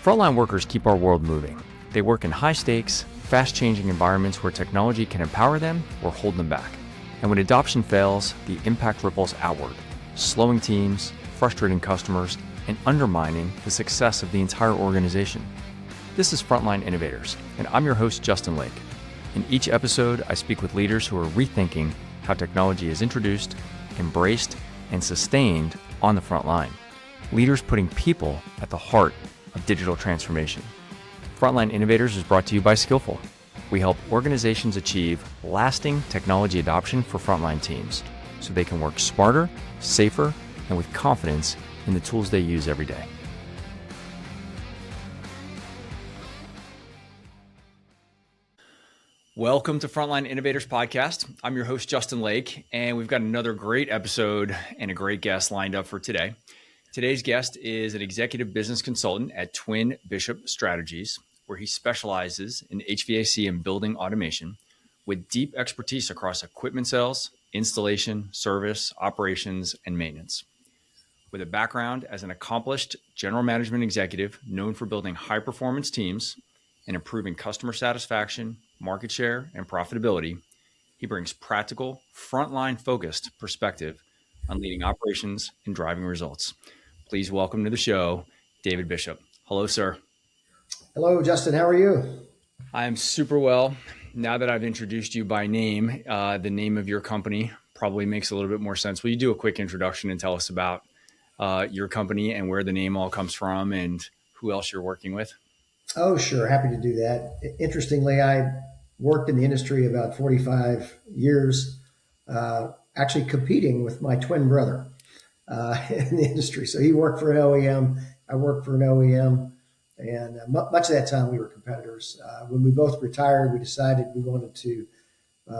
Frontline workers keep our world moving. They work in high-stakes, fast-changing environments where technology can empower them or hold them back. And when adoption fails, the impact ripples outward, slowing teams, frustrating customers, and undermining the success of the entire organization. This is Frontline Innovators, and I'm your host, Justin Lake. In each episode, I speak with leaders who are rethinking how technology is introduced, embraced, and sustained on the front line. Leaders putting people at the heart of digital transformation. Frontline Innovators is brought to you by Skillful. We help organizations achieve lasting technology adoption for frontline teams so they can work smarter, safer, and with confidence in the tools they use every day. Welcome to Frontline Innovators Podcast. I'm your host, Justin Lake, and we've got another great episode and a great guest lined up for today. Today's guest is an executive business consultant at Twin Bishop Strategies, where he specializes in HVAC and building automation with deep expertise across equipment sales, installation, service, operations, and maintenance. With a background as an accomplished general management executive known for building high-performance teams and improving customer satisfaction, market share, and profitability, he brings practical, frontline-focused perspective on leading operations and driving results. Please welcome to the show, David Bishop. Hello, sir. Hello, Justin. How are you? I'm super well. Now that I've introduced you by name, the name of your company probably makes a little bit more sense. Will you do a quick introduction and tell us about your company and where the name all comes from and who else you're working with? Oh, sure. Happy to do that. Interestingly, I worked in the industry about 45 years, actually competing with my twin brother in the industry. So he worked for an OEM, I worked for an OEM, and much of that time we were competitors. When we both retired, we decided we wanted to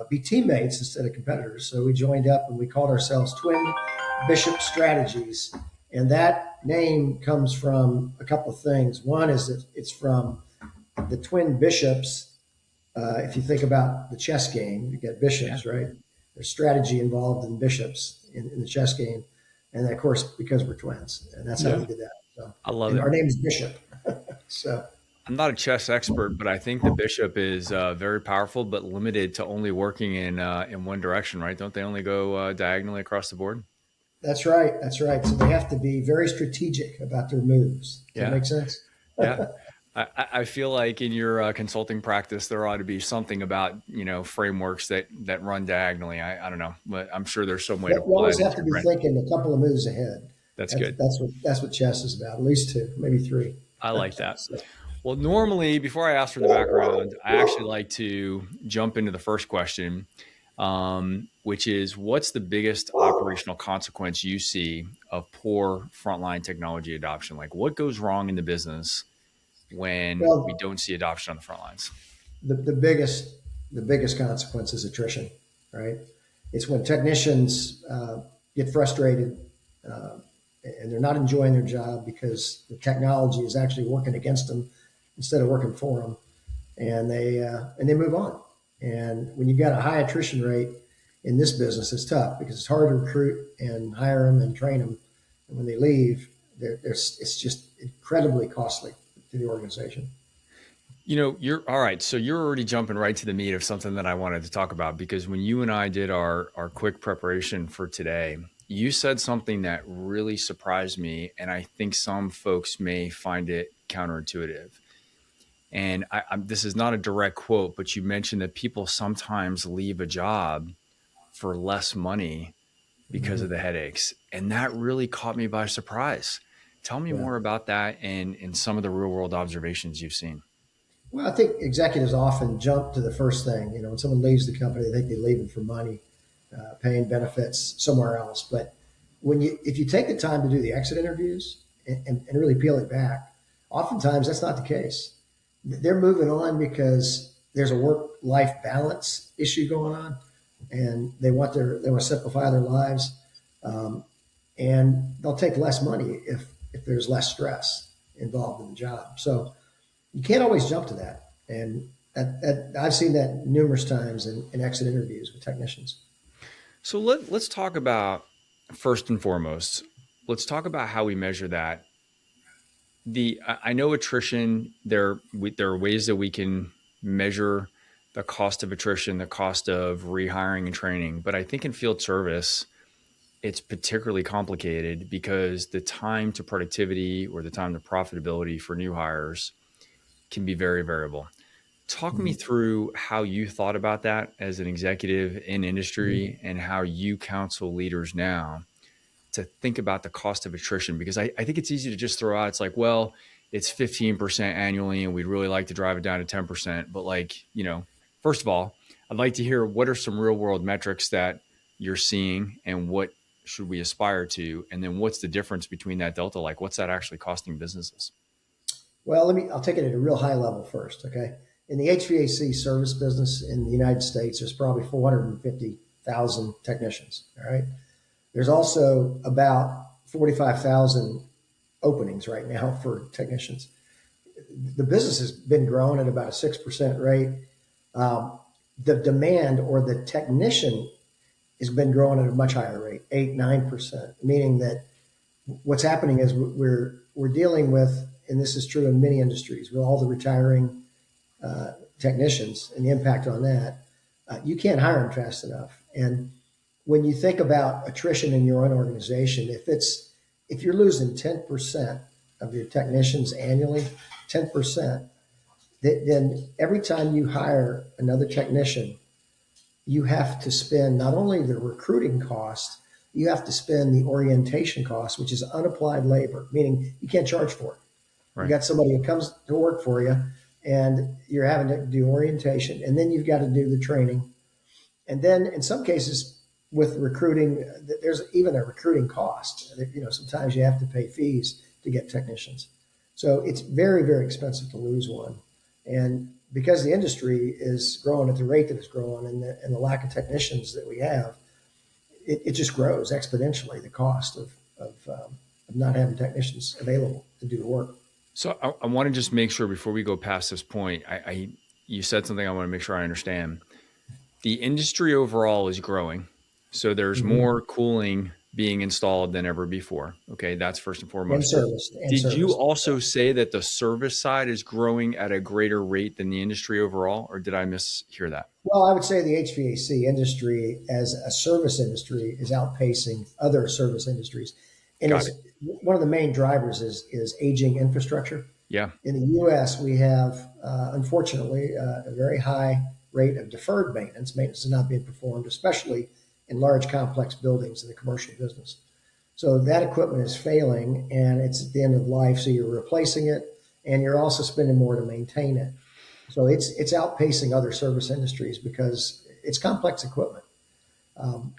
be teammates instead of competitors. So we joined up and we called ourselves Twin Bishop Strategies. And that name comes from a couple of things. One is that it's from the twin bishops. If you think about the chess game, you get bishops, right? There's strategy involved in bishops in the chess game. And of course, because we're twins, and that's how we did that. So, I love it. Our name is Bishop. So I'm not a chess expert, but I think the bishop is very powerful, but limited to only working in one direction, right? Don't they only go diagonally across the board? That's right. That's right. So they have to be very strategic about their moves. Does that make sense? Yeah. I feel like in your consulting practice, there ought to be something about, frameworks that run diagonally. I don't know, but I'm sure there's some way to apply it. You always have to be thinking a couple of moves ahead. That's good. That's what chess is about. At least two, maybe three. I like that. Well, normally, before I ask for the background, I actually like to jump into the first question, which is, what's the biggest operational consequence you see of poor frontline technology adoption? Like, what goes wrong in the business when we don't see adoption on the front lines? The biggest consequence is attrition, right? It's when technicians get frustrated and they're not enjoying their job because the technology is actually working against them instead of working for them, and they move on. And when you've got a high attrition rate in this business, it's tough because it's hard to recruit and hire them and train them. And when they leave, it's just incredibly costly to the organization. You're all right. So you're already jumping right to the meat of something that I wanted to talk about, because when you and I did our quick preparation for today, you said something that really surprised me, and I think some folks may find it counterintuitive. And this is not a direct quote, but you mentioned that people sometimes leave a job for less money because of the headaches. And that really caught me by surprise. Tell me more about that and some of the real world observations you've seen. Well, I think executives often jump to the first thing. When someone leaves the company, they think they're leaving for money, paying benefits somewhere else. But if you take the time to do the exit interviews and really peel it back, oftentimes that's not the case. They're moving on because there's a work-life balance issue going on, and they want to simplify their lives, and they'll take less money if there's less stress involved in the job. So you can't always jump to that, and I've seen that numerous times in exit interviews with technicians. So let's talk about, first and foremost, let's talk about how we measure that I know attrition. There are ways that we can measure the cost of attrition, the cost of rehiring and training. But I think in field service, it's particularly complicated because the time to productivity or the time to profitability for new hires can be very variable. Talk me Mhm. through how you thought about that as an executive in Mhm. industry and how you counsel leaders now to think about the cost of attrition, because I think it's easy to just throw out, it's like, well, it's 15% annually and we'd really like to drive it down to 10%. But first of all, I'd like to hear what are some real world metrics that you're seeing and what should we aspire to? And then what's the difference between that delta? Like what's that actually costing businesses? Well, I'll take it at a real high level first. Okay. In the HVAC service business in the United States, there's probably 450,000 technicians. All right. There's also about 45,000 openings right now for technicians. The business has been growing at about a 6% rate. Um, the demand or the technician has been growing at a much higher rate, 8, 9%, meaning that what's happening is we're dealing with, and this is true in many industries, with all the retiring technicians and the impact on that. You can't hire them fast enough. And when you think about attrition in your own organization, if you're losing 10% of your technicians annually, 10%, then every time you hire another technician, you have to spend not only the recruiting cost, you have to spend the orientation cost, which is unapplied labor, meaning you can't charge for it. You Right. got somebody who comes to work for you and you're having to do orientation, and then you've got to do the training. And then in some cases with recruiting, there's even a recruiting cost. Sometimes you have to pay fees to get technicians. So it's very, very expensive to lose one. And because the industry is growing at the rate that it's growing and the lack of technicians that we have, it just grows exponentially, the cost of not having technicians available to do the work. So I want to just make sure before we go past this point, you said something I want to make sure I understand. The industry overall is growing. So there's Mm-hmm. more cooling being installed than ever before. Okay, that's first and And foremost. service and Did you service. also say that the service side is growing at a greater rate than the industry overall, or did I mishear that? Well, I would say the HVAC industry as a service industry is outpacing other service industries. And Got it's it. one of the main drivers is aging infrastructure. Yeah. In the US, we have, unfortunately, a very high rate of deferred maintenance. Maintenance is not being performed, especially in large complex buildings in the commercial business. So that equipment is failing and it's at the end of life. So you're replacing it and you're also spending more to maintain it. So it's outpacing other service industries because it's complex equipment. Um,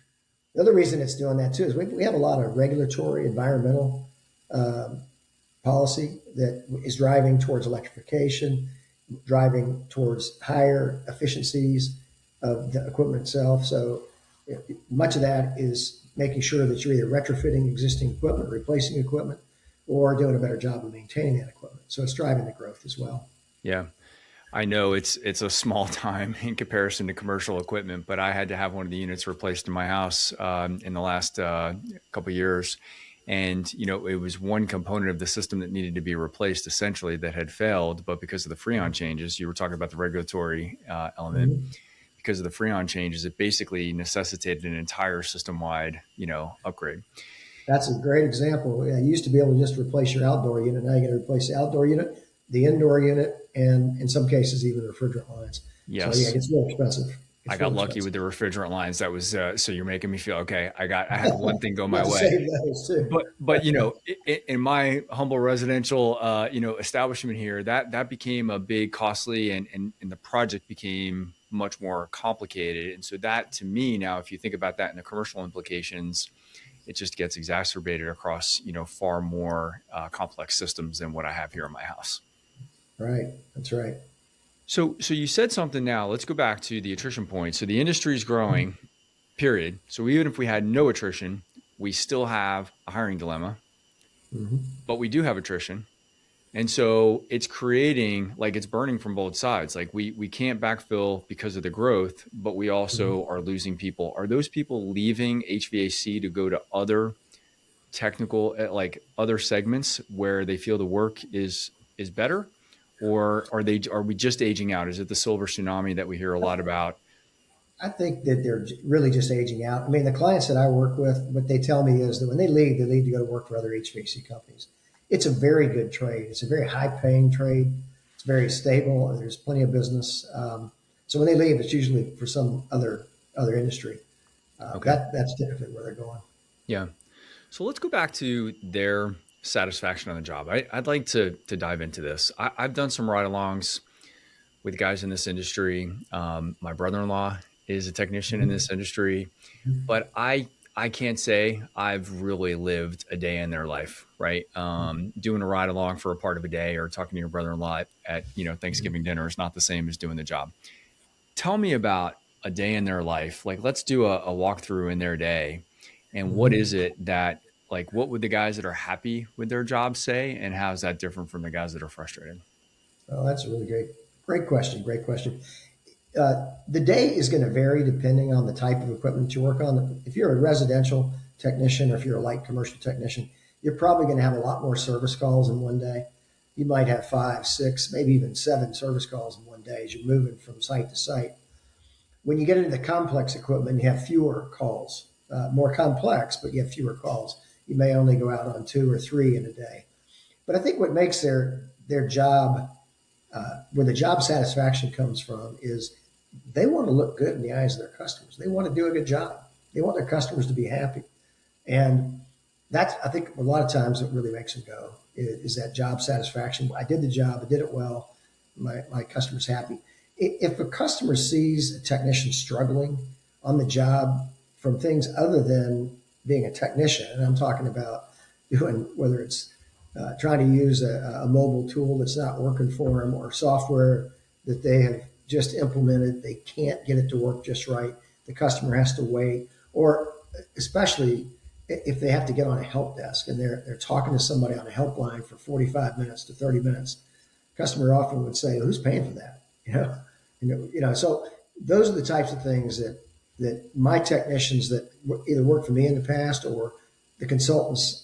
the other reason it's doing that too is we have a lot of regulatory, environmental um policy that is driving towards electrification, driving towards higher efficiencies of the equipment itself. So much of that is making sure that you're either retrofitting existing equipment, replacing equipment, or doing a better job of maintaining that equipment. So it's driving the growth as well. Yeah. I know it's a small time in comparison to commercial equipment, but I had to have one of the units replaced in my house in the last couple of years, and it was one component of the system that needed to be replaced, essentially, that had failed. But because of the Freon changes, you were talking about the regulatory element. Mm-hmm. Because of the Freon changes, it basically necessitated an entire system-wide upgrade. That's a great example. Yeah, you used to be able to just replace your outdoor unit. Now you got to replace the outdoor unit, the indoor unit, and in some cases even refrigerant lines. So yeah, it Yes. gets real expensive. I It's got real lucky expensive. with the refrigerant lines. That was so you're making me feel okay. I had one thing go You my have to way. save those too. But in my humble residential establishment here, that became a big costly, and the project became much more complicated. And so that, to me, now, if you think about that in the commercial implications, it just gets exacerbated across far more complex systems than what I have here in my house. Right. That's right. So you said something. Now let's go back to the attrition point. So the industry is growing, period. So even if we had no attrition, we still have a hiring dilemma, Mm-hmm. but we do have attrition. And so it's creating, like, it's burning from both sides. Like we can't backfill because of the growth, but we Mm-hmm. also are losing people. Are those people leaving HVAC to go to other technical, like other segments where they feel the work is better, or are we just aging out? Is it the silver tsunami that we hear a lot about? I think that they're really just aging out. I mean, the clients that I work with, what they tell me is that when they leave to go to work for other HVAC companies. It's a very good trade. It's a very high paying trade. It's very stable. And there's plenty of business. So when they leave, it's usually for some other industry. Okay. That's typically where they're going. Yeah. So let's go back to their satisfaction on the job. I'd like to dive into this. I've done some ride-alongs with guys in this industry. My brother-in-law is a technician in this industry, but I can't say I've really lived a day in their life, right? Doing a ride along for a part of a day or talking to your brother-in-law at Thanksgiving dinner is not the same as doing the job. Tell me about a day in their life. Like, let's do a walkthrough in their day. And what is it that, like, what would the guys that are happy with their job say? And how is that different from the guys that are frustrated? Oh, that's a really great question. Great question. The day is going to vary depending on the type of equipment you work on. If you're a residential technician or if you're a light commercial technician, you're probably going to have a lot more service calls in one day. You might have 5, 6, maybe even 7 service calls in one day as you're moving from site to site. When you get into the complex equipment, you have fewer calls, more complex, but you have fewer calls. You may only go out on 2 or 3 in a day. But I think what makes their job, where the job satisfaction comes from, is they want to look good in the eyes of their customers. They want to do a good job. They want their customers to be happy. And that's, I think, a lot of times what really makes them go is that job satisfaction. I did the job. I did it well. My customer's happy. If a customer sees a technician struggling on the job from things other than being a technician, and I'm talking about doing, whether it's trying to use a mobile tool that's not working for them or software that they have just implemented, they can't get it to work just right. The customer has to wait, or especially if they have to get on a help desk and they're talking to somebody on a helpline for 45 minutes to 30 minutes. Customer often would say, "Who's paying for that?" So those are the types of things that my technicians that either worked for me in the past or the consultancy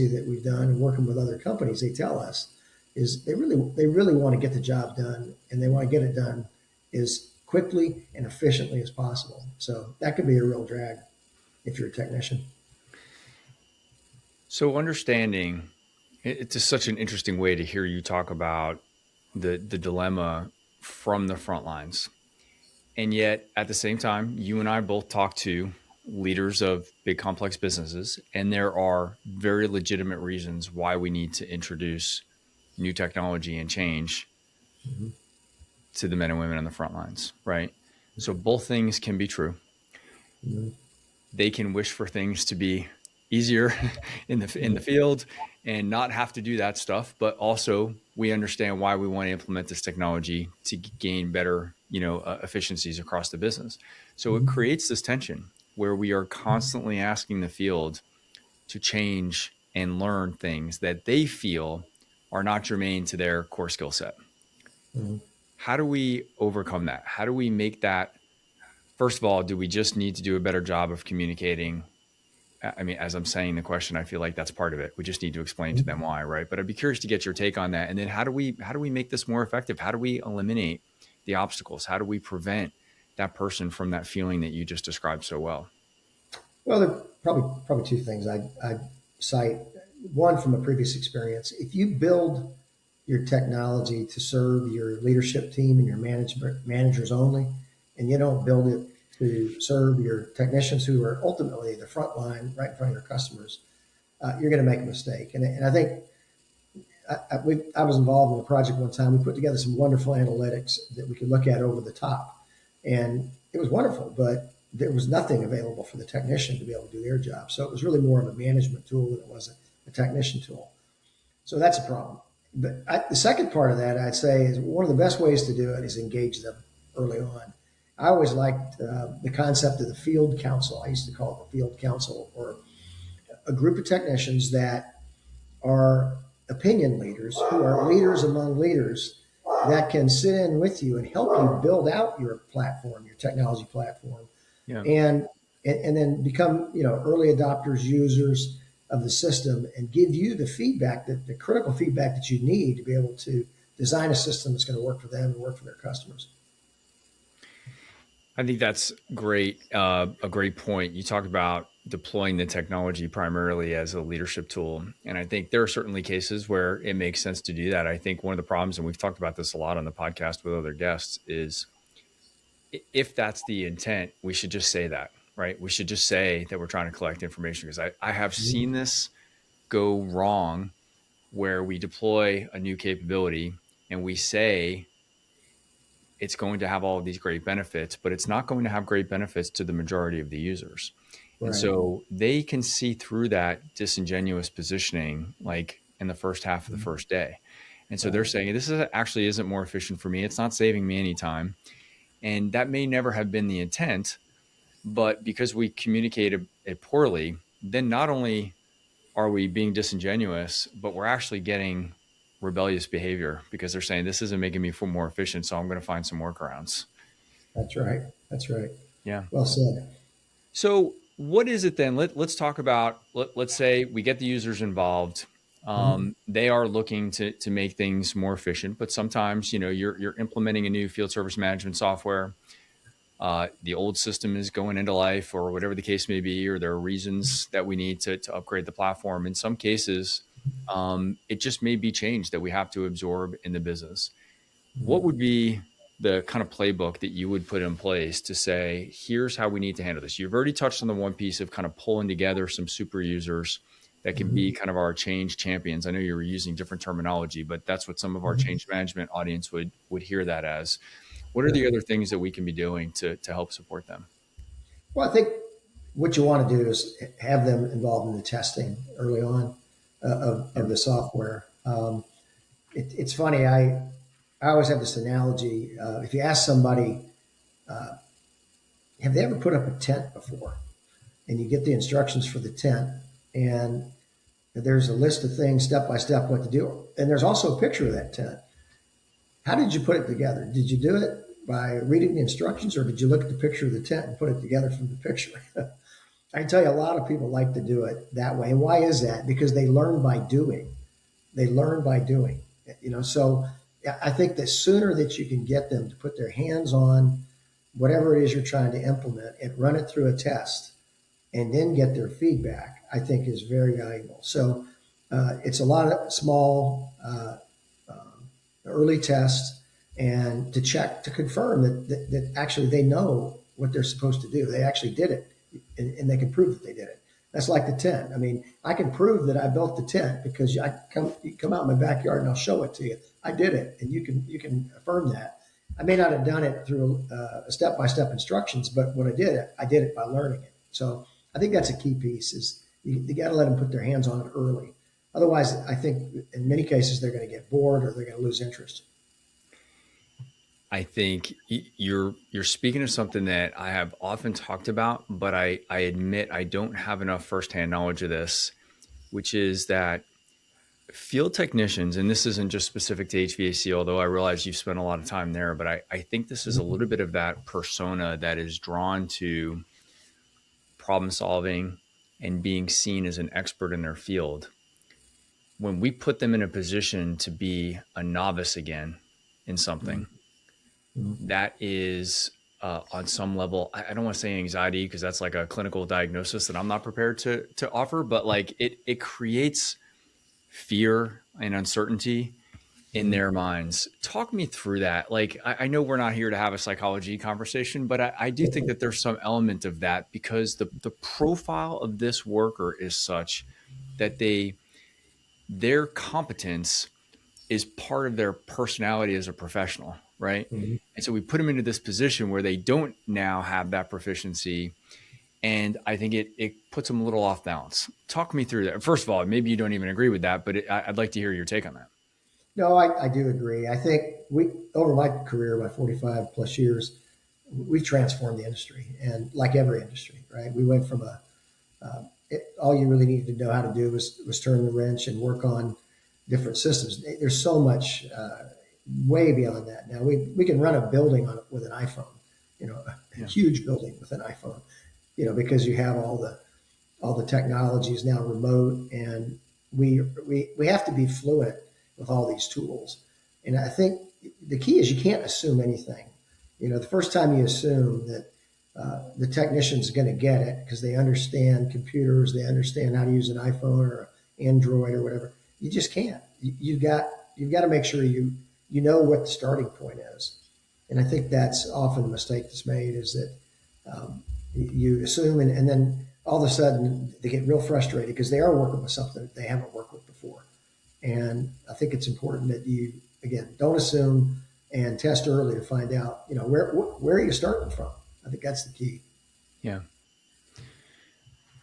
that we've done and working with other companies, they tell us is they really want to get the job done, and they want to get it done as quickly and efficiently as possible. So that could be a real drag if you're a technician. So understanding, it's just such an interesting way to hear you talk about the dilemma from the front lines. And yet at the same time, you and I both talk to leaders of big complex businesses, and there are very legitimate reasons why we need to introduce new technology and change to the men and women on the front lines, right? So both things can be true. They can wish for things to be easier in the field and not have to do that stuff, but also we understand why we want to implement this technology to gain better, efficiencies across the business. So it creates this tension where we are constantly asking the field to change and learn things that they feel are not germane to their core skill set. How do we overcome that? How do we make that? First of all, do we just need to do a better job of communicating? I mean, as I'm saying the question, I feel like that's part of it. We just need to explain to them why, right? But I'd be curious to get your take on that. And then how do we make this more effective? How do we eliminate the obstacles? How do we prevent that person from that feeling that you just described so well? Well, there are probably 2 things I cite. One, from a previous experience, if you build your technology to serve your leadership team and your managers only, and you don't build it to serve your technicians who are ultimately the front line right in front of your customers, you're going to make a mistake. And I think I was involved in a project one time. We put together some wonderful analytics that we could look at over the top. And it was wonderful, but there was nothing available for the technician to be able to do their job. So it was really more of a management tool than it was a technician tool. So that's a problem. But the second part of that, I'd say, is one of the best ways to do it is engage them early on. I always liked the concept of the field council. I used to call it the field council, or a group of technicians that are opinion leaders, who are leaders among leaders, that can sit in with you and help you build out your platform, your technology platform, Yeah. and then become early adopters, users, of the system and give you the feedback, the critical feedback that you need to be able to design a system that's going to work for them and work for their customers. I think that's great. A great point. You talked about deploying the technology primarily as a leadership tool. And I think there are certainly cases where it makes sense to do that. I think one of the problems, and we've talked about this a lot on the podcast with other guests, is if that's the intent, we should just say that, right? We should just say that we're trying to collect information, because I have seen this go wrong where we deploy a new capability and we say it's going to have all of these great benefits, but it's not going to have great benefits to the majority of the users. And Right. so they can see through that disingenuous positioning, like in the first half of the first day. And so they're saying, this actually isn't more efficient for me. It's not saving me any time. And that may never have been the intent, but because we communicated it poorly, then not only are we being disingenuous, but we're actually getting rebellious behavior, because they're saying, this isn't making me feel more efficient, so I'm going to find some workarounds. That's right. That's right. Yeah. Well said. So what is it then? Let's talk about, let's say we get the users involved. They are looking to make things more efficient, but sometimes, you're implementing a new field service management software. The old system is going into life, or whatever the case may be, or there are reasons that we need to upgrade the platform. In some cases, it just may be change that we have to absorb in the business. What would be the kind of playbook that you would put in place to say, here's how we need to handle this? You've already touched on the one piece of kind of pulling together some super users that can be kind of our change champions. I know you were using different terminology, but that's what some of our change management audience would hear that as. What are the other things that we can be doing to help support them? Well, I think what you want to do is have them involved in the testing early on of the software. It's funny. I always have this analogy. If you ask somebody, have they ever put up a tent before? And you get the instructions for the tent, and there's a list of things step by step what to do. And there's also a picture of that tent. How did you put it together? Did you do it by reading the instructions, or did you look at the picture of the tent and put it together from the picture? I can tell you a lot of people like to do it that way. And why is that? Because they learn by doing. They learn by doing. So I think the sooner that you can get them to put their hands on whatever it is you're trying to implement and run it through a test and then get their feedback, I think is very valuable. So it's a lot of small early tests, and to check, to confirm that actually they know what they're supposed to do. They actually did it, and they can prove that they did it. That's like the tent. I mean, I can prove that I built the tent because you come out in my backyard and I'll show it to you. I did it, and you can affirm that. I may not have done it through step-by-step instructions, but when I did it by learning it. So I think that's a key piece, is you got to let them put their hands on it early. Otherwise, I think in many cases they're going to get bored or they're going to lose interest. I think you're speaking of something that I have often talked about, but I admit I don't have enough firsthand knowledge of this, which is that field technicians, and this isn't just specific to HVAC, although I realize you've spent a lot of time there, but I think this is a little bit of that persona that is drawn to problem solving and being seen as an expert in their field. When we put them in a position to be a novice again in something, that is on some level, I don't want to say anxiety, because that's like a clinical diagnosis that I'm not prepared to offer, but like it creates fear and uncertainty in their minds. Talk me through that. Like, I know we're not here to have a psychology conversation, but I do think that there's some element of that, because the profile of this worker is such that their competence is part of their personality as a professional, right? And so we put them into this position where they don't now have that proficiency. And I think it puts them a little off balance. Talk me through that. First of all, maybe you don't even agree with that, but I'd like to hear your take on that. No, I do agree. I think over my career, my 45 plus years, we've transformed the industry, and like every industry, right? We went from all you really needed to know how to do was turn the wrench and work on different systems. There's so much way beyond that now. We can run a building with an iPhone, a huge building with an iPhone, because you have all the all the technology is now remote, and we have to be fluent with all these tools. And I think the key is you can't assume anything. The first time you assume that the technician's going to get it because they understand computers, they understand how to use an iPhone or Android or whatever, you just can't. You've got to make sure you know what the starting point is. And I think that's often the mistake that's made, is that you assume, and then all of a sudden they get real frustrated because they are working with something that they haven't worked with before. And I think it's important that you, again, don't assume and test early to find out, where are you starting from? I think that's the key. Yeah.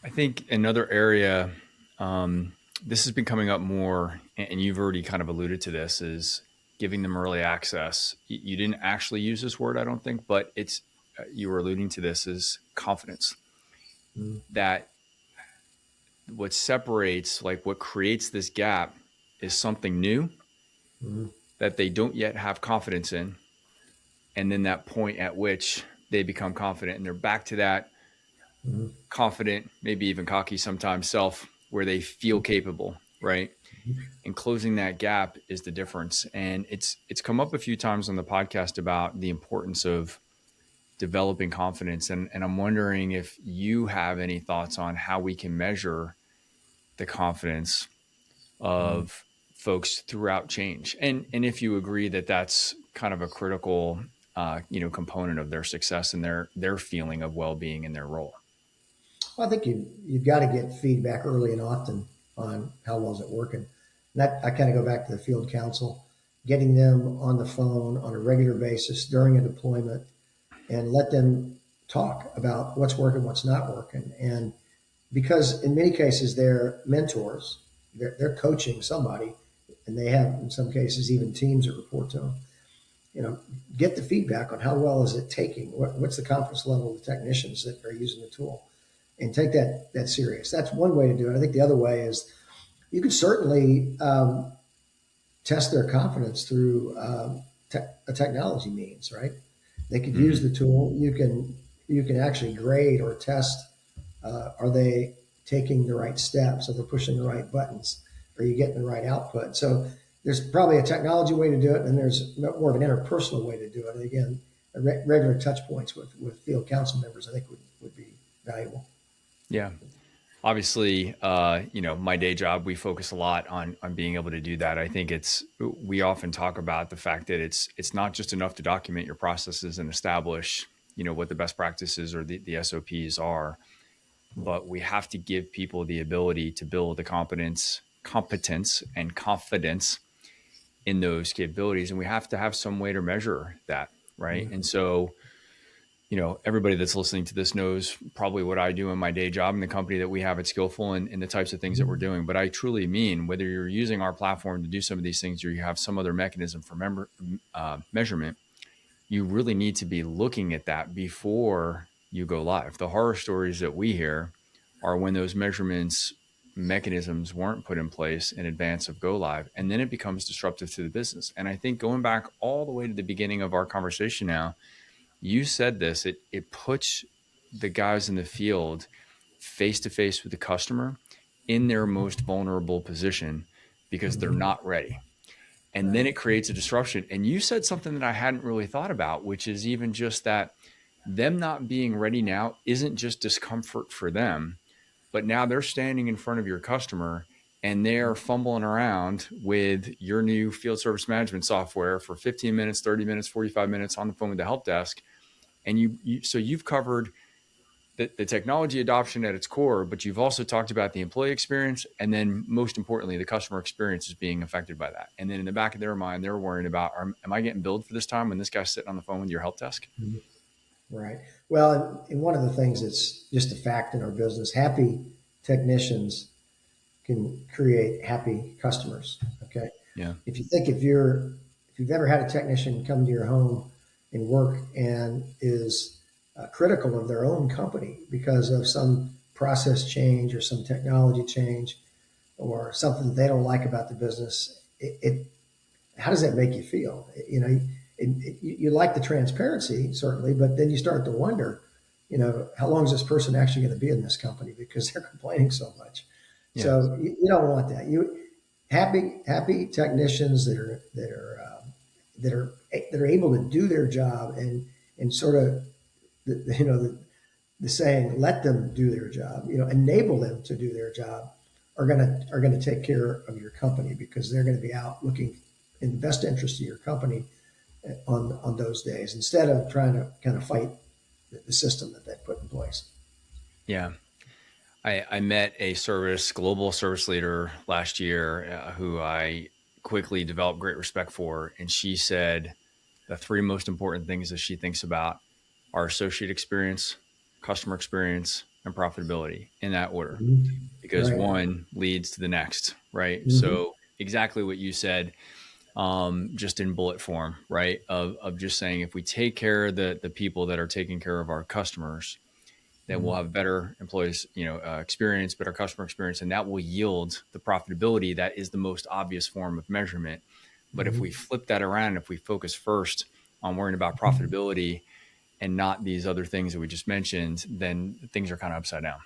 I think another area, this has been coming up more, and you've already kind of alluded to this, is giving them early access. You didn't actually use this word, I don't think, but you were alluding to this, is confidence. Mm-hmm. That what separates, like what creates this gap, is something new Mm-hmm. that they don't yet have confidence in. And then that point at which they become confident, and they're back to that Mm-hmm. confident, maybe even cocky sometimes self, where they feel capable, right? And closing that gap is the difference. And it's come up a few times on the podcast about the importance of developing confidence. And I'm wondering if you have any thoughts on how we can measure the confidence of folks throughout change. And if you agree that that's kind of a critical component of their success and their feeling of well-being in their role. Well, I think you've got to get feedback early and often on how well is it working. And that I kind of go back to the field council, getting them on the phone on a regular basis during a deployment, and let them talk about what's working, what's not working. And because in many cases they're mentors, they're coaching somebody, and they have in some cases even teams that report to them. Get the feedback on how well is it taking, what's the confidence level of the technicians that are using the tool, and take that serious. That's one way to do it. I think the other way is you could certainly test their confidence through a technology means, right? They could use the tool. You can actually grade or test. Are they taking the right steps? Are they pushing the right buttons? Are you getting the right output? So there's probably a technology way to do it, and there's more of an interpersonal way to do it. And again, regular touch points with field council members, I think would be valuable. Yeah. Obviously, my day job, we focus a lot on being able to do that. I think we often talk about the fact that it's not just enough to document your processes and establish, what the best practices or the SOPs are, but we have to give people the ability to build the competence and confidence in those capabilities. And we have to have some way to measure that. Right. Mm-hmm. And so, everybody that's listening to this knows probably what I do in my day job in the company that we have at Skillful, and the types of things that we're doing. But I truly mean, whether you're using our platform to do some of these things or you have some other mechanism for measurement, you really need to be looking at that before you go live. The horror stories that we hear are when those mechanisms weren't put in place in advance of go live, and then it becomes disruptive to the business. And I think going back all the way to the beginning of our conversation now, you said this, it puts the guys in the field face to face with the customer in their most vulnerable position because they're not ready. And then it creates a disruption. And you said something that I hadn't really thought about, which is even just that them not being ready now isn't just discomfort for them, but now they're standing in front of your customer and they're fumbling around with your new field service management software for 15 minutes, 30 minutes, 45 minutes on the phone with the help desk. And so you've covered the technology adoption at its core, but you've also talked about the employee experience. And then most importantly, the customer experience is being affected by that. And then in the back of their mind, they're worrying about, am I getting billed for this time when this guy's sitting on the phone with your help desk? Right. Well, and one of the things that's just a fact in our business, happy technicians can create happy customers. Okay. Yeah. If you think if you've ever had a technician come to your home and work and is critical of their own company because of some process change or some technology change or something that they don't like about the business, how does that make you feel? You like the transparency, certainly, but then you start to wonder, how long is this person actually going to be in this company because they're complaining so much? Yeah. So you don't want that. You happy technicians that are able to do their job and sort of the saying, let them do their job, enable them to do their job, are gonna take care of your company because they're going to be out looking in the best interest of your company on those days instead of trying to kind of fight the system that they put in place. Yeah. I met a global service leader last year who I quickly developed great respect for. And she said the three most important things that she thinks about are associate experience, customer experience, and profitability in that order, Mm-hmm. because Right. one leads to the next, right? Mm-hmm. So exactly what you said, just in bullet form, right? Of just saying, if we take care of the people that are taking care of our customers, then we'll have better employees, experience, better customer experience, and that will yield the profitability. That is the most obvious form of measurement. But if we Mm-hmm. flip that around, if we focus first on worrying about profitability and not these other things that we just mentioned, then things are kind of upside down.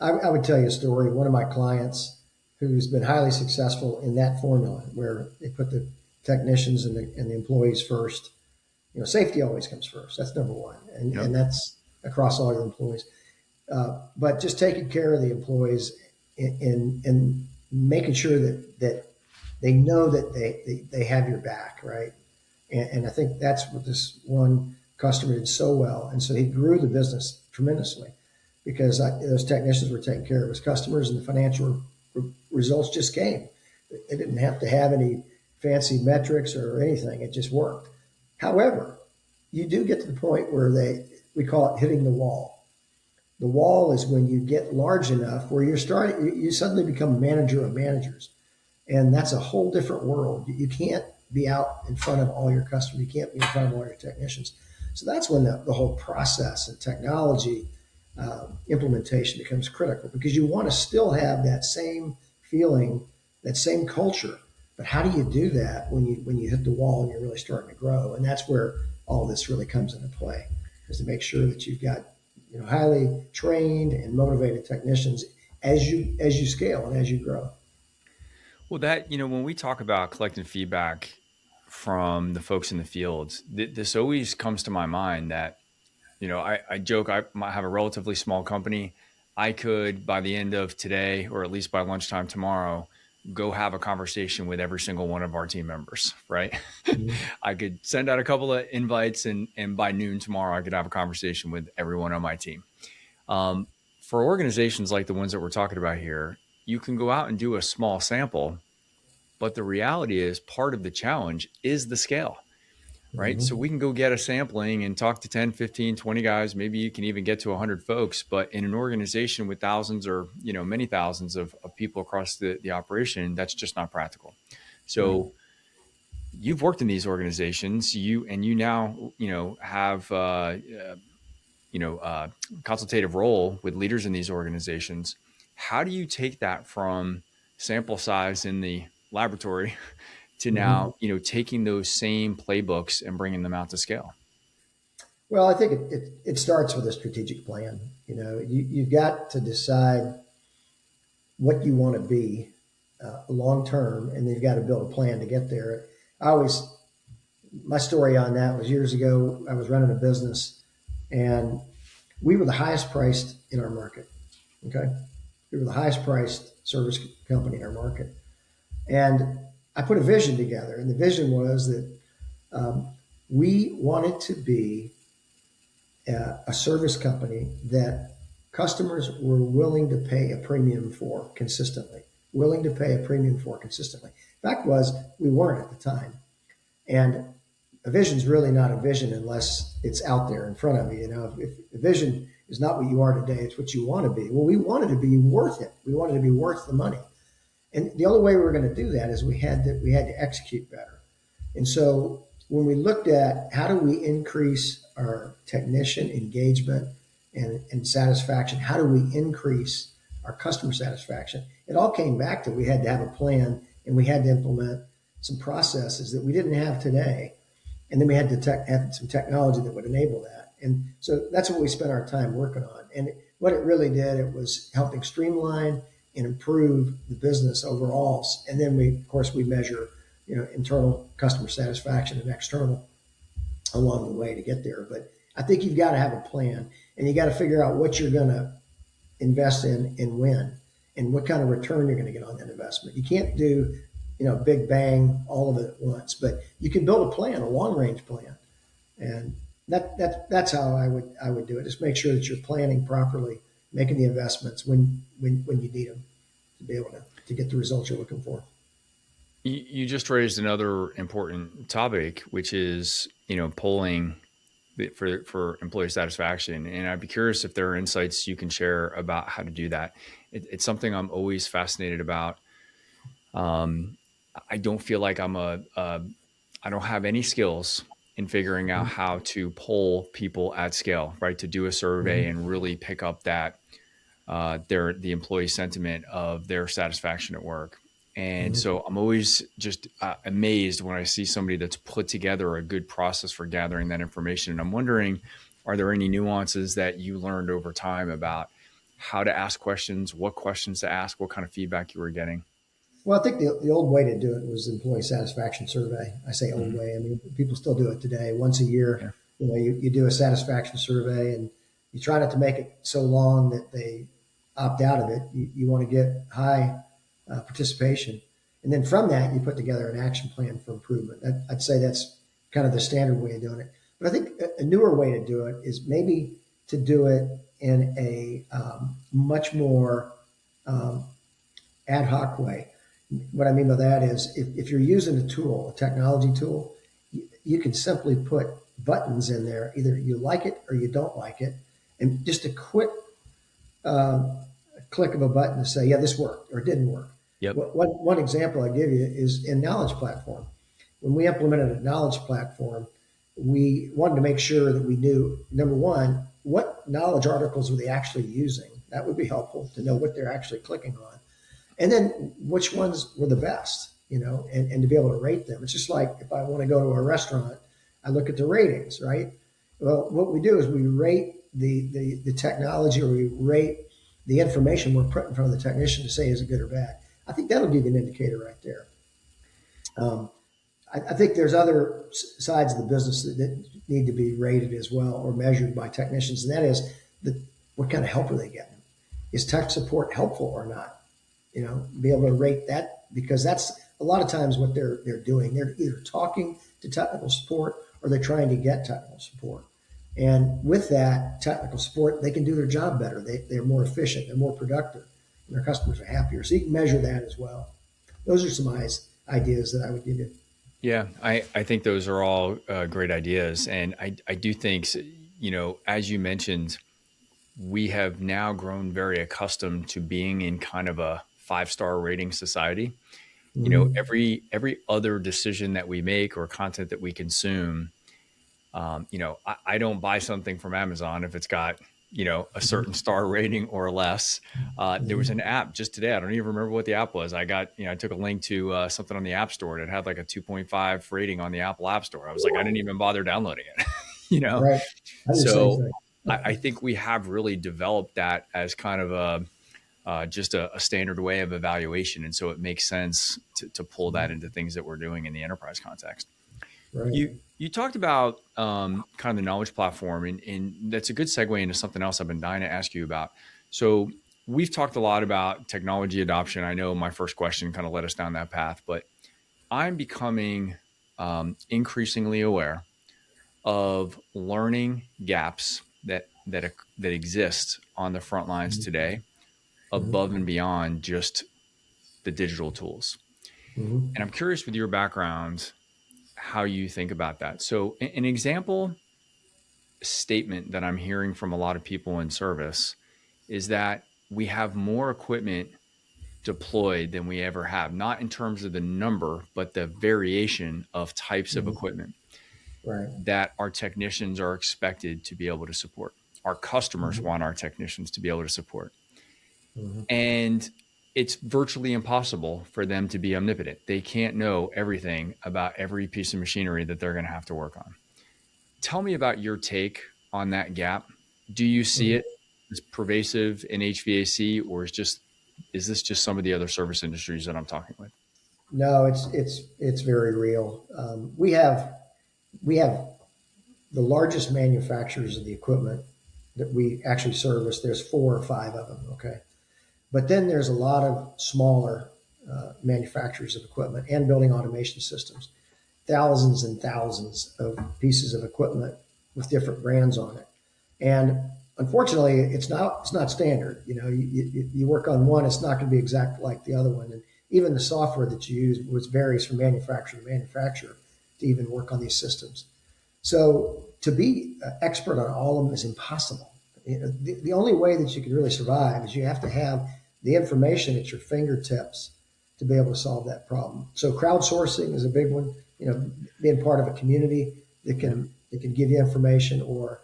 I would tell you a story. One of my clients who's been highly successful in that formula where they put the technicians and the employees first. Safety always comes first. That's number one. Yep. And that's across all your employees. But just taking care of the employees and making sure that they know that they have your back, right? And I think that's what this one customer did so well. And so he grew the business tremendously because those technicians were taking care of his customers and the financial results just came. They didn't have to have any fancy metrics or anything. It just worked. However, you do get to the point where we call it hitting the wall. The wall is when you get large enough where you suddenly become a manager of managers. And that's a whole different world. You can't be out in front of all your customers. You can't be in front of all your technicians. So that's when the whole process and technology implementation becomes critical because you want to still have that same feeling, that same culture. But how do you do that when you hit the wall and you're really starting to grow? And that's where all this really comes into play, is to make sure that you've got highly trained and motivated technicians as you scale and as you grow. Well, that, when we talk about collecting feedback from the folks in the field, this always comes to my mind that, I joke, I might have a relatively small company. I could, by the end of today, or at least by lunchtime tomorrow, go have a conversation with every single one of our team members, right? Mm-hmm. I could send out a couple of invites and by noon tomorrow, I could have a conversation with everyone on my team. For organizations like the ones that we're talking about here, you can go out and do a small sample, but the reality is part of the challenge is the scale, right? So we can go get a sampling and talk to 10, 15, 20 guys. Maybe you can even get to 100 folks, but in an organization with thousands or, many thousands of people across the operation, that's just not practical. So you've worked in these organizations, you now, have, consultative role with leaders in these organizations. How do you take that from sample size in the laboratory to Mm-hmm. now, taking those same playbooks and bringing them out to scale? Well, I think it starts with a strategic plan. You've got to decide what you want to be long term, and you've got to build a plan to get there. My story on that was years ago. I was running a business, and we were the highest priced in our market. Okay, we were the highest priced service company in our market, and I put a vision together, and the vision was that we wanted to be a service company that customers were willing to pay a premium for consistently. Willing to pay a premium for consistently. Fact was, we weren't at the time, and a vision is really not a vision unless it's out there in front of you. If the vision is not what you are today, it's what you want to be. Well, we wanted to be worth it. We wanted to be worth the money. And the only way we were going to do that is we had to execute better. And so when we looked at how do we increase our technician engagement and satisfaction, how do we increase our customer satisfaction, it all came back to we had to have a plan and we had to implement some processes that we didn't have today. And then we had to have some technology that would enable that. And so that's what we spent our time working on. And what it really did, it was helping streamline and improve the business overall. And then of course, we measure, internal customer satisfaction and external along the way to get there. But I think you've got to have a plan, and you got to figure out what you're going to invest in and when, and what kind of return you're going to get on that investment. You can't do, big bang, all of it at once, but you can build a plan, a long range plan. And that's how I would do it. Just make sure that you're planning properly, making the investments when you need them to be able to get the results you're looking for. You just raised another important topic, which is, polling for employee satisfaction. And I'd be curious if there are insights you can share about how to do that. It's something I'm always fascinated about. I don't feel like I don't have any skills in figuring out how to poll people at scale, right? To do a survey and really pick up that the employee sentiment of their satisfaction at work. And so I'm always just amazed when I see somebody that's put together a good process for gathering that information. And I'm wondering, are there any nuances that you learned over time about how to ask questions, what questions to ask, what kind of feedback you were getting? Well, I think the old way to do it was the employee satisfaction survey. I say old way. I mean, people still do it today. Once a year, Yeah. You do a satisfaction survey, and you try not to make it so long that they opt out of it. You want to get high participation. And then from that, you put together an action plan for improvement. I'd say that's kind of the standard way of doing it. But I think a newer way to do it is maybe to do it in a much more ad hoc way. What I mean by that is if you're using a tool, a technology tool, you can simply put buttons in there. Either you like it or you don't like it. And just a quick click of a button to say, yeah, this worked or it didn't work. Yep. One example I give you is in Knowledge Platform. When we implemented a Knowledge Platform, we wanted to make sure that we knew, number one, what knowledge articles were they actually using? That would be helpful to know what they're actually clicking on. And then which ones were the best, and to be able to rate them. It's just like if I want to go to a restaurant, I look at the ratings, right? Well, what we do is we rate the technology, or we rate the information we're putting in front of the technician to say, is it good or bad? I think that'll give you an indicator right there. I think there's other sides of the business that need to be rated as well, or measured by technicians. And that is what kind of help are they getting? Is tech support helpful or not? Be able to rate that, because that's a lot of times what they're doing. They're either talking to technical support or they're trying to get technical support. And with that technical support, they can do their job better. They're more efficient, they're more productive, and their customers are happier. So you can measure that as well. Those are some ideas that I would give you. Yeah, I think those are all great ideas. And I do think, as you mentioned, we have now grown very accustomed to being in kind of a 5-star rating society. Every other decision that we make or content that we consume, I don't buy something from Amazon if it's got, a certain star rating or less. There was an app just today. I don't even remember what the app was. I took a link to something on the App Store that had like a 2.5 rating on the Apple App Store. I was like, I didn't even bother downloading it, Right. So I think we have really developed that as kind of just a standard way of evaluation. And so it makes sense to pull that into things that we're doing in the enterprise context. Right. You talked about kind of the knowledge platform, and that's a good segue into something else I've been dying to ask you about. So we've talked a lot about technology adoption. I know my first question kind of led us down that path, but I'm becoming increasingly aware of learning gaps that exist on the front lines today, above and beyond just the digital tools. And I'm curious, with your background, how you think about that. So an example statement that I'm hearing from a lot of people in service is that we have more equipment deployed than we ever have, not in terms of the number, but the variation of types of equipment that our technicians are expected to be able to support. Our customers want our technicians to be able to support. And it's virtually impossible for them to be omnipotent. They can't know everything about every piece of machinery that they're going to have to work on. Tell me about your take on that gap? Do you see it as pervasive in HVAC, or is this just some of the other service industries that I'm talking with? No, it's very real. We have the largest manufacturers of the equipment that we actually service. There's 4 or 5 of them. Okay, but then there's a lot of smaller manufacturers of equipment and building automation systems. Thousands and thousands of pieces of equipment with different brands on it, and unfortunately, it's not standard. You work on one, it's not going to be exact like the other one, and even the software that you use which varies from manufacturer to manufacturer to even work on these systems. So to be expert on all of them is impossible. The only way that you can really survive is you have to have the information at your fingertips to be able to solve that problem. So crowdsourcing is a big one. Being part of a community that can give you information, or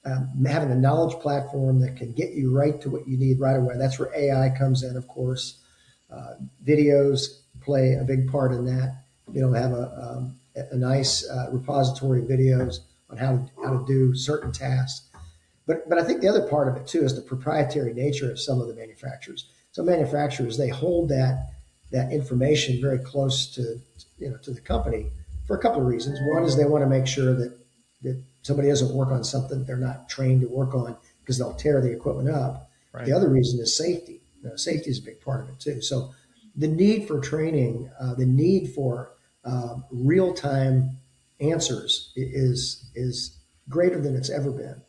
having a knowledge platform that can get you right to what you need right away. That's where AI comes in, of course. Videos play a big part in that. Have a nice repository of videos on how to do certain tasks. But I think the other part of it too is the proprietary nature of some of the manufacturers. Some manufacturers, they hold that information very close to the company for a couple of reasons. One is they want to make sure that somebody doesn't work on something they're not trained to work on, because they'll tear the equipment up. Right. The other reason is safety. Safety is a big part of it too. So the need for training, the need for real-time answers is greater than it's ever been.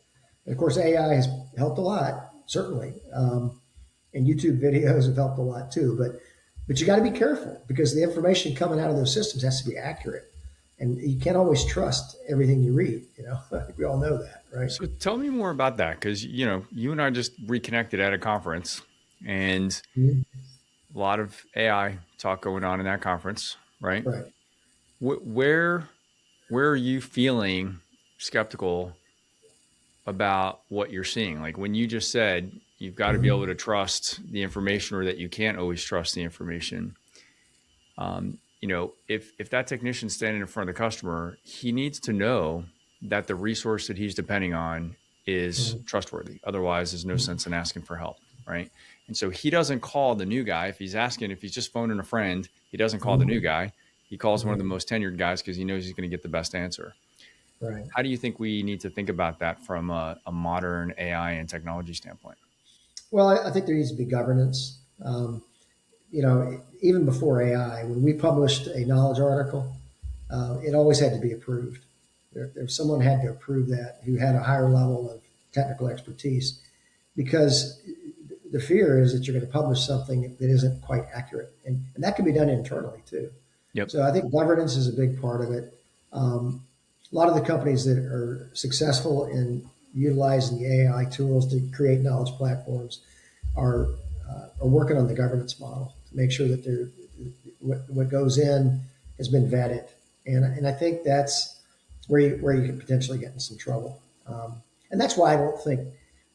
And of course, AI has helped a lot, certainly, and YouTube videos have helped a lot too. But you got to be careful, because the information coming out of those systems has to be accurate, and you can't always trust everything you read. I think we all know that, right? So tell me more about that, because you and I just reconnected at a conference, and a lot of AI talk going on in that conference, right? Right. Where are you feeling skeptical about what you're seeing? Like when you just said you've got to be able to trust the information, or that you can't always trust the information. If that technician's standing in front of the customer, he needs to know that the resource that he's depending on is trustworthy. Otherwise, there's no sense in asking for help, right? And so he doesn't call the new guy. If he's just phoning a friend, he doesn't call the new guy. He calls one of the most tenured guys, because he knows he's going to get the best answer. Right. How do you think we need to think about that from a modern AI and technology standpoint? Well, I think there needs to be governance. Even before AI, when we published a knowledge article, it always had to be approved. Someone had to approve that who had a higher level of technical expertise, because the fear is that you're going to publish something that isn't quite accurate, and that can be done internally too. Yep. So I think governance is a big part of it. A lot of the companies that are successful in utilizing the AI tools to create knowledge platforms are working on the governance model to make sure that what goes in has been vetted, and I think that's where you can potentially get in some trouble. And that's why I don't think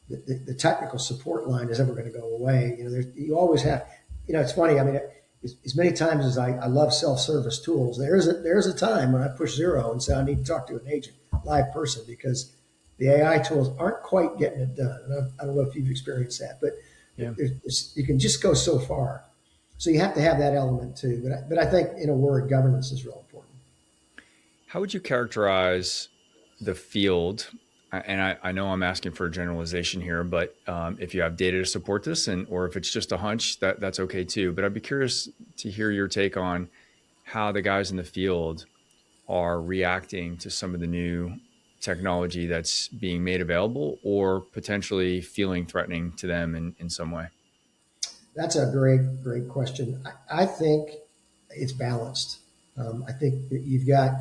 the technical support line is ever going to go away. You always have. It's funny. I mean, as many times as I love self-service tools, there is a time when I push 0 and say I need to talk to an agent, live person, because the AI tools aren't quite getting it done. And I don't know if you've experienced that, but you can just go so far. So you have to have that element too. But I think, in a word, governance is real important. How would you characterize the field? And I know I'm asking for a generalization here, but if you have data to support this, or if it's just a hunch, that's okay too. But I'd be curious to hear your take on how the guys in the field are reacting to some of the new technology that's being made available, or potentially feeling threatening to them in some way. That's a great question. I think it's balanced. I think that you've got,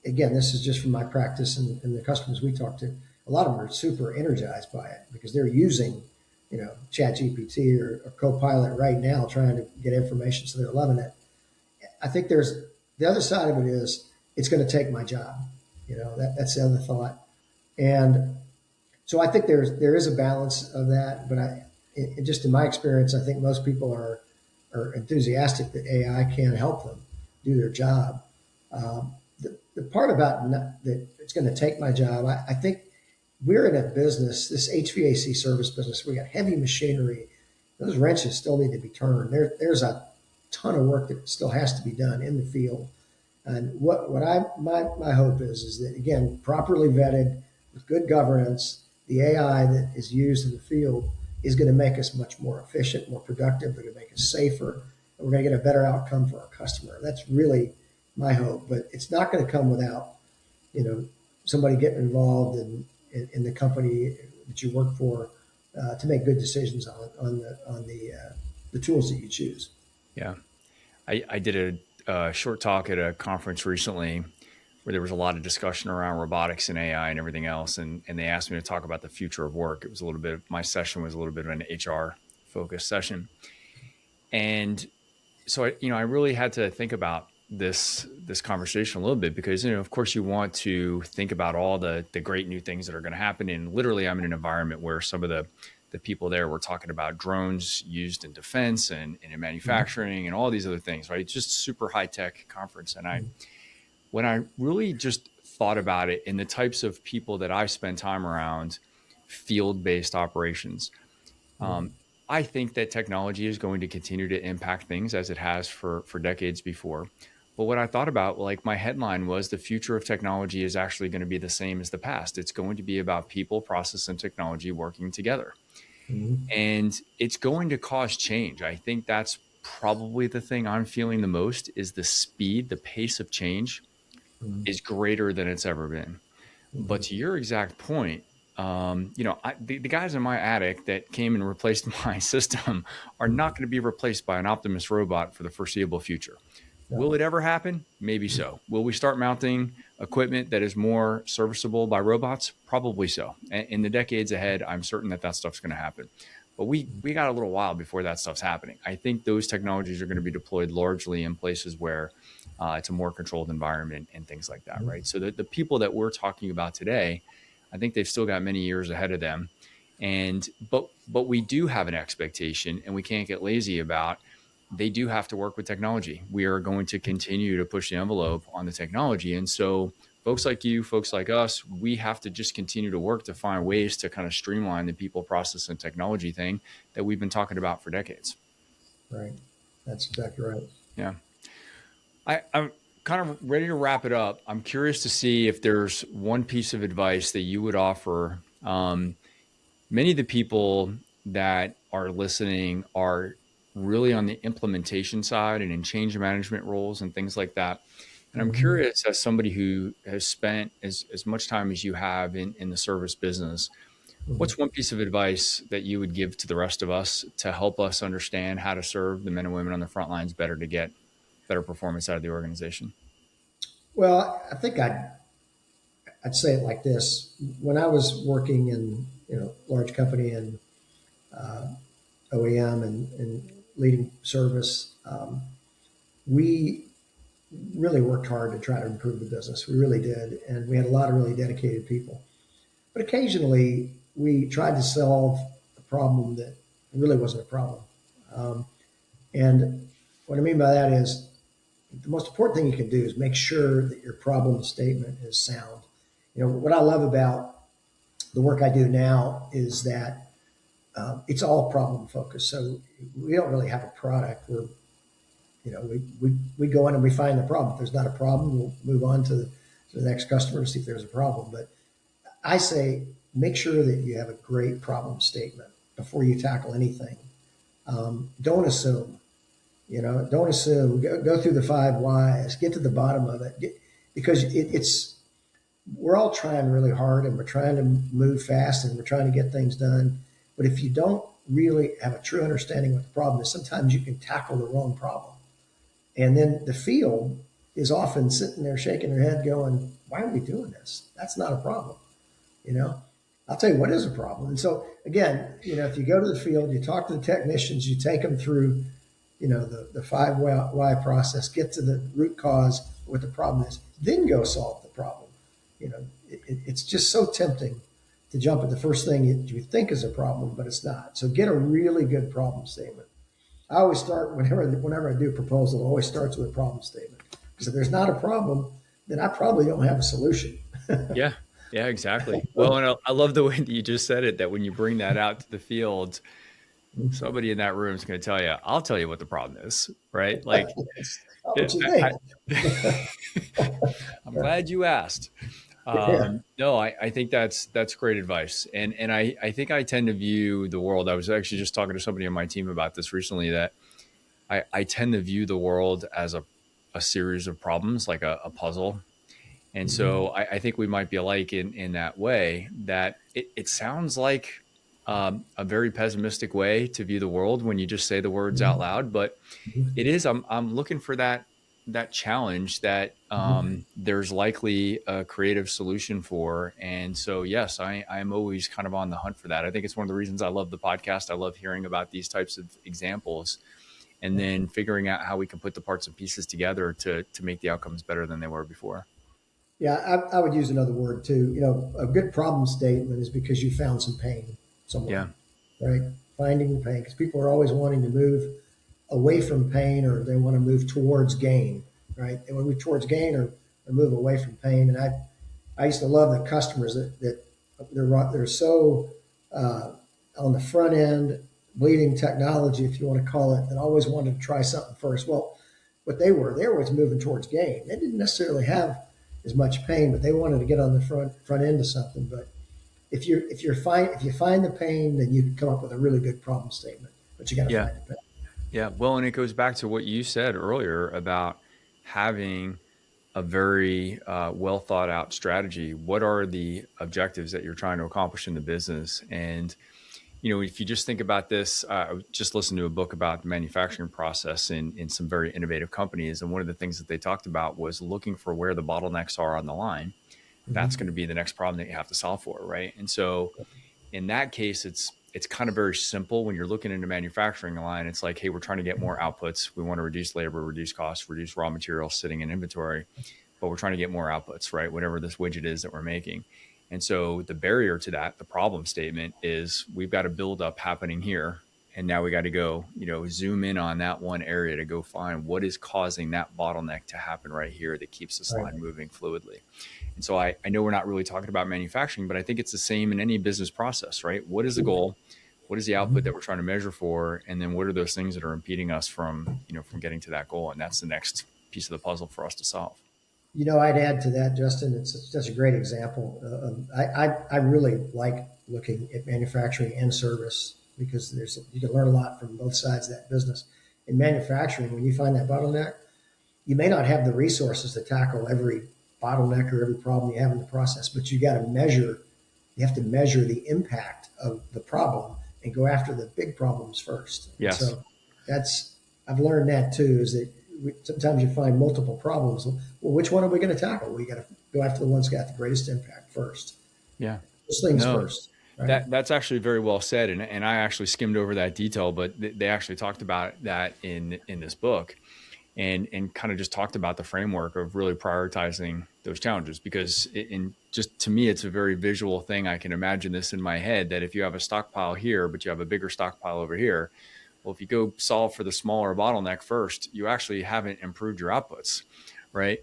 again, this is just from my practice and the customers we talk to, a lot of them are super energized by it, because they're using, ChatGPT or Copilot right now, trying to get information. So they're loving it. I think there's the other side of it is it's going to take my job. That's the other thought. And so I think there is a balance of that, but just in my experience, I think most people are enthusiastic that AI can help them do their job. The part about that it's going to take my job, I think we're in a business, this HVAC service business. We got heavy machinery. Those wrenches still need to be turned. There's a ton of work that still has to be done in the field. And my hope is that, again, properly vetted with good governance, the AI that is used in the field is going to make us much more efficient, more productive. They're going to make us safer, and we're going to get a better outcome for our customer. That's really my hope. But it's not going to come without, somebody getting involved in the company that you work for to make good decisions on the tools that you choose. Yeah. I did a short talk at a conference recently where there was a lot of discussion around robotics and AI and everything else. And they asked me to talk about the future of work. It was my session was a little bit of an HR focused session. And so I really had to think about this conversation a little bit because, of course you want to think about all the great new things that are going to happen. And literally I'm in an environment where some of the people there were talking about drones used in defense and in manufacturing and all these other things, right? It's just super high tech conference. And when I really just thought about it and the types of people that I spend time around, field-based operations, I think that technology is going to continue to impact things as it has for decades before. But what I thought about, like my headline was, the future of technology is actually going to be the same as the past. It's going to be about people, process, and technology working together. Mm-hmm. And it's going to cause change. I think that's probably the thing I'm feeling the most is the speed, the pace of change is greater than it's ever been. But to your exact point, the guys in my attic that came and replaced my system are not going to be replaced by an Optimus robot for the foreseeable future. Will it ever happen? Maybe so. Will we start mounting equipment that is more serviceable by robots? Probably so. In the decades ahead, I'm certain that stuff's going to happen. But we got a little while before that stuff's happening. I think those technologies are going to be deployed largely in places where it's a more controlled environment and things like that, right? So the people that we're talking about today, I think they've still got many years ahead of them. But we do have an expectation, and we can't get lazy about, they do have to work with technology. We are going to continue to push the envelope on the technology. And so folks like you, folks like us, we have to just continue to work to find ways to kind of streamline the people, process, and technology thing that we've been talking about for decades. Right. That's exactly right. Yeah. I'm kind of ready to wrap it up. I'm curious to see if there's one piece of advice that you would offer. Many of the people that are listening are really on the implementation side and in change management roles and things like that. And I'm curious, as somebody who has spent as much time as you have in the service business, what's one piece of advice that you would give to the rest of us to help us understand how to serve the men and women on the front lines better to get better performance out of the organization? Well, I think I'd say it like this. When I was working in large company and OEM and leading service, we really worked hard to try to improve the business. We really did, and we had a lot of really dedicated people. But occasionally, we tried to solve a problem that really wasn't a problem. And what I mean by that is, the most important thing you can do is make sure that your problem statement is sound. What I love about the work I do now is that it's all problem focused. So we don't really have a product. We go in and we find the problem. If there's not a problem, we'll move on to the next customer to see if there's a problem. But I say, make sure that you have a great problem statement before you tackle anything. Don't assume. Don't assume. Go through the 5 whys. Get to the bottom of it, because we're all trying really hard and we're trying to move fast and we're trying to get things done. But if you don't really have a true understanding of what the problem is, sometimes you can tackle the wrong problem, and then the field is often sitting there shaking their head, going, "Why are we doing this? That's not a problem." I'll tell you what is a problem. And so again, if you go to the field, you talk to the technicians, you take them through the 5 why process, get to the root cause, what the problem is, then go solve the problem. It's just so tempting to jump at the first thing you think is a problem, but it's not. So get a really good problem statement. I always start, whenever I do a proposal, it always starts with a problem statement. Because if there's not a problem, then I probably don't have a solution. Yeah. Yeah, exactly. Well, and I love the way that you just said it, that when you bring that out to the field, somebody in that room is going to tell you, I'll tell you what the problem is, right? Like, That's not yeah, what you think. I'm glad you asked. Yeah. No, I think that's great advice. And I think I tend to view the world. I was actually just talking to somebody on my team about this recently, that I tend to view the world as a series of problems, like a puzzle. And Mhm. so I think we might be alike in that way, that it sounds like a very pessimistic way to view the world when you just say the words out Mhm. loud, but Mhm. it is. I'm looking for that challenge that Mhm. there's likely a creative solution for. And so, yes, I'm always kind of on the hunt for that. I think it's one of the reasons I love the podcast. I love hearing about these types of examples and Yeah. then figuring out how we can put the parts and pieces together to make the outcomes better than they were before. Yeah, I would use another word too. A good problem statement is because you found some pain somewhere, Yeah. right? Finding the pain, because people are always wanting to move away from pain, or they want to move towards gain, right? They want to move towards gain, or move away from pain. And I used to love the customers that they're so uh, on the front end, bleeding technology, if you want to call it, that always wanted to try something first. Well, what they were always moving towards gain. They didn't necessarily have as much pain, but they wanted to get on the front end of something. But if you find the pain, then you can come up with a really good problem statement. But you got to Yeah. find the pain. Yeah. Well, and it goes back to what you said earlier about having a very well thought out strategy. What are the objectives that you're trying to accomplish in the business? And, if you just think about this, I just listened to a book about the manufacturing process in some very innovative companies. And one of the things that they talked about was looking for where the bottlenecks are on the line. That's going Mm-hmm. to be the next problem that you have to solve for. Right. And so in that case, it's kind of very simple. When you're looking into manufacturing a line, it's like, hey, we're trying to get more outputs. We want to reduce labor, reduce costs, reduce raw materials sitting in inventory, but we're trying to get more outputs, right? Whatever this widget is that we're making. And so the barrier to that, the problem statement, is we've got a buildup happening here. And now we got to go, zoom in on that one area to go find what is causing that bottleneck to happen right here that keeps this Right. line moving fluidly. And so I know we're not really talking about manufacturing, but I think it's the same in any business process, right? What is the goal? What is the output that Mm-hmm. we're trying to measure for? And then what are those things that are impeding us from getting to that goal? And that's the next piece of the puzzle for us to solve. I'd add to that, Justin. It's such a great example. I really like looking at manufacturing and service because you can learn a lot from both sides of that business. In manufacturing, when you find that bottleneck, you may not have the resources to tackle every bottleneck or every problem you have in the process, but you got to measure. You have to measure the impact of the problem and go after the big problems first. And Yes. so that's I've learned that too. Is that sometimes you find multiple problems. Well, which one are we going to tackle? We got to go after the ones that got the greatest impact first. Yeah. Those things No, first, right? that's actually very well said. And I actually skimmed over that detail, but they actually talked about that in this book. And kind of just talked about the framework of really prioritizing those challenges, because in just to me it's a very visual thing. I can imagine this in my head, that if you have a stockpile here but you have a bigger stockpile over here, well, if you go solve for the smaller bottleneck first, you actually haven't improved your outputs, right?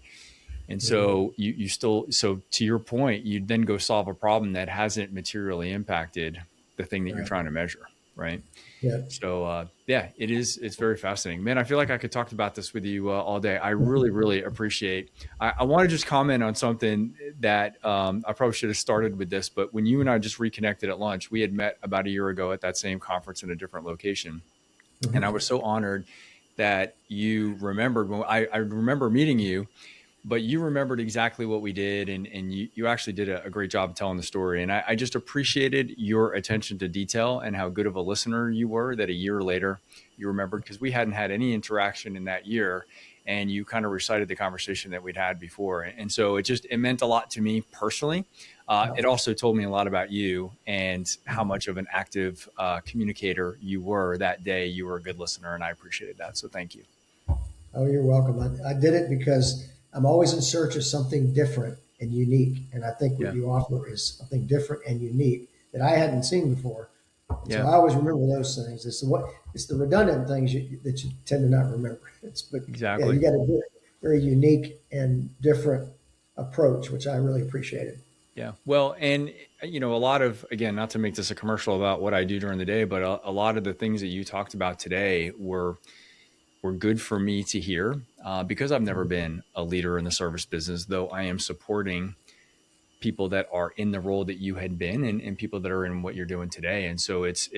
And Mm-hmm. so you still, so to your point, you then go solve a problem that hasn't materially impacted the thing that you're Right. trying to measure, right? Yeah. So yeah, it's very fascinating, man. I feel like I could talk about this with you all day. I really, really appreciate. I want to just comment on something that I probably should have started with this, but when you and I just reconnected at lunch, we had met about a year ago at that same conference in a different location, and I Mm-hmm. was so honored that you remembered when I remember meeting you, but you remembered exactly what we did, and you actually did a great job telling the story. And I just appreciated your attention to detail and how good of a listener you were, that a year later you remembered, because we hadn't had any interaction in that year, and you kind of recited the conversation that we'd had before. And so it meant a lot to me personally. Yeah. It also told me a lot about you and how much of an active communicator you were that day. You were a good listener, and I appreciated that. So thank you. Oh, you're welcome. I did it because I'm always in search of something different and unique. And I think what Yeah. you offer is something different and unique that I hadn't seen before. And so Yeah, I always remember those things. It's the redundant things that you tend to not remember. But yeah, exactly. you got a very unique and different approach, which I really appreciated. Yeah. Well, and a lot of, again, not to make this a commercial about what I do during the day, but a lot of the things that you talked about today were good for me to hear because I've never been a leader in the service business, though I am supporting people that are in the role that you had been and people that are in what you're doing today. And so it's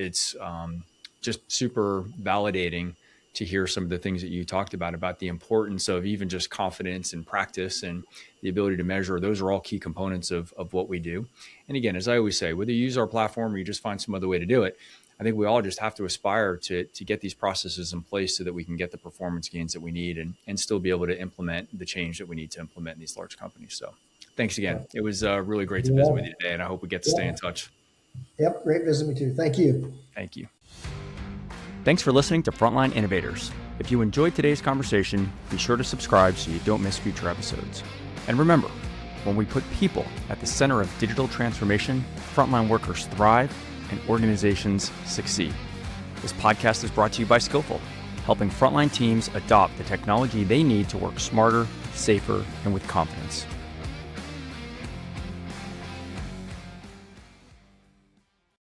just super validating to hear some of the things that you talked about the importance of even just confidence and practice and the ability to measure. Those are all key components of what we do. And again, as I always say, whether you use our platform or you just find some other way to do it, I think we all just have to aspire to get these processes in place so that we can get the performance gains that we need and still be able to implement the change that we need to implement in these large companies. So thanks again. It was really great to visit with you today, and I hope we get to stay in touch. Yep, great visiting with you. Thank you. Thank you. Thanks for listening to Frontline Innovators. If you enjoyed today's conversation, be sure to subscribe so you don't miss future episodes. And remember, when we put people at the center of digital transformation, frontline workers thrive and organizations succeed. This podcast is brought to you by Skillful, helping frontline teams adopt the technology they need to work smarter, safer, and with confidence.